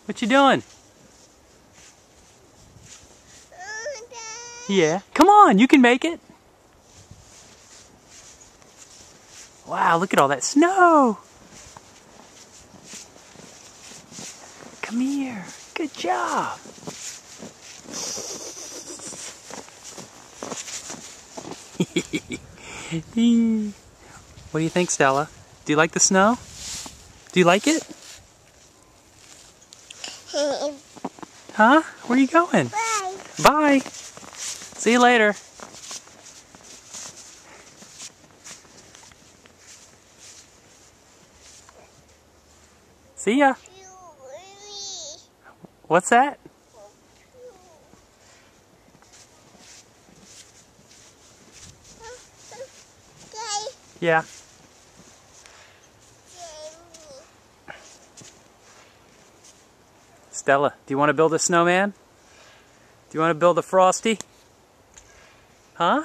What you doing? Yeah. Come on, you can make it. Wow, look at all that snow. Come here. Good job. What do you think, Stella? Do you like the snow? Do you like it? Huh? Where are you going? Bye. Bye. See you later. See ya. What's that? Yeah. Stella, do you want to build a snowman? Do you want to build a Frosty? Huh?